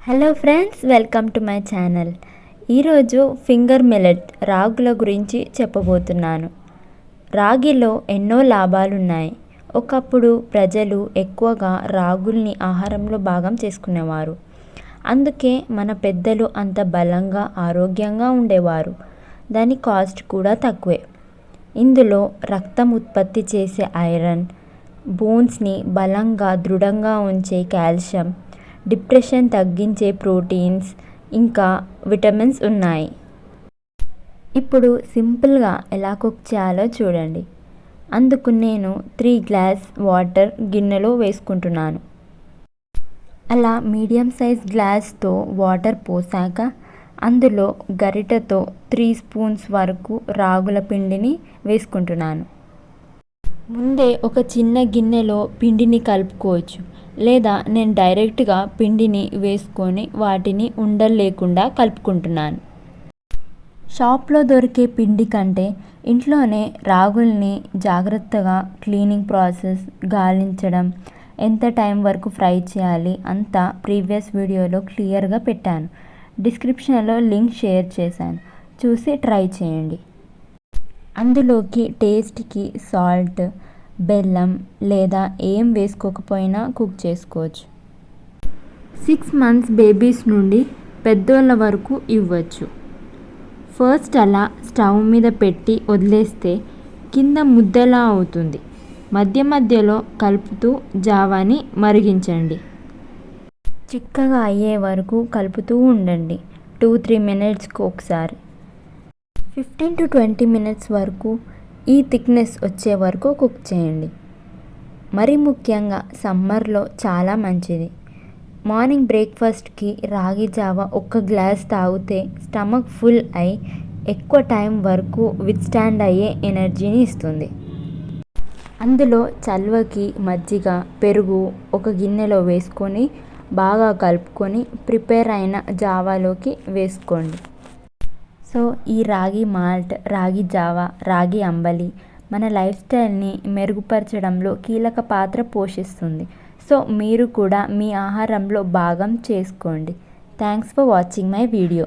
Hello friends, welcome to my channel. ఈరోజు finger millet రాగుల గురించి చెప్పబోతున్నాను. రాగిలో ఎన్నో లాభాలున్నాయి. ఒకప్పుడు ప్రజలు ఎక్కువగా రాగుల్ని ఆహారంలో భాగం చేసుకునేవారు. అందుకే మన పెద్దలు అంత బలంగా ఆరోగ్యంగా ఉండేవారు. దాని కాస్ట్ కూడా తక్కువే. ఇందులో రక్తం ఉత్పత్తి చేసే ఐరన్, బోన్స్ని బలంగా దృఢంగా ఉంచే కాల్షియం, డిప్రెషన్ తగ్గించే ప్రోటీన్స్, ఇంకా విటమిన్స్ ఉన్నాయి. ఇప్పుడు సింపుల్గా ఎలా కుక్ చేయాలో చూడండి. అందుకు నేను 3 గ్లాస్ వాటర్ గిన్నెలో వేసుకుంటున్నాను. అలా మీడియం సైజ్ గ్లాస్తో వాటర్ పోసాక అందులో గరిటెతో 3 స్పూన్స్ వరకు రాగుల పిండిని వేసుకుంటున్నాను. ముందే ఒక చిన్న గిన్నెలో పిండిని కలుపుకోవచ్చు, లేదా నేను డైరెక్ట్గా పిండిని వేసుకొని వాటిని ఉండలు లేకుండా కలుపుకుంటున్నాను. షాప్లో దొరికే పిండి కంటే ఇంట్లోనే రాగుల్ని జాగ్రత్తగా క్లీనింగ్ ప్రాసెస్, గాలించడం, ఎంత టైం వరకు ఫ్రై చేయాలి అంతా ప్రీవియస్ వీడియోలో క్లియర్గా పెట్టాను. డిస్క్రిప్షన్లో లింక్ షేర్ చేశాను, చూసి ట్రై చేయండి. అందులోకి టేస్ట్కి సాల్ట్, బెల్లం లేదా ఏం వేసుకోకపోయినా కుక్ చేసుకోవచ్చు. 6 months బేబీస్ నుండి పెద్దోళ్ళ వరకు ఇవ్వచ్చు. ఫస్ట్ అలా స్టవ్ మీద పెట్టి వదిలేస్తే కింద ముద్దలా అవుతుంది. మధ్య మధ్యలో కలుపుతూ జావాని మరిగించండి. చిక్కగా అయ్యే వరకు కలుపుతూ ఉండండి. 2-3 minutesకి ఒకసారి. 15 to 20 minutes వరకు ఈ థిక్నెస్ వచ్చే వరకు కుక్ చేయండి. మరి ముఖ్యంగా సమ్మర్లో చాలా మంచిది. మార్నింగ్ బ్రేక్ఫాస్ట్కి రాగి జావా 1 గ్లాస్ తాగితే స్టమక్ ఫుల్ అయి ఎక్కువ టైం వరకు విత్స్టాండ్ అయ్యే ఎనర్జీని ఇస్తుంది. అందులో చల్వకి మజ్జిగ, పెరుగు ఒక గిన్నెలో వేసుకొని బాగా కలుపుకొని ప్రిపేర్ అయిన జావాలోకి వేసుకోండి. సో ఈ రాగి మాల్ట్, రాగి జావా, రాగి అంబలి మన లైఫ్ స్టైల్ని మెరుగుపరచడంలో కీలక పాత్ర పోషిస్తుంది. సో మీరు కూడా మీ ఆహారంలో భాగం చేసుకోండి. Thanks for watching my video.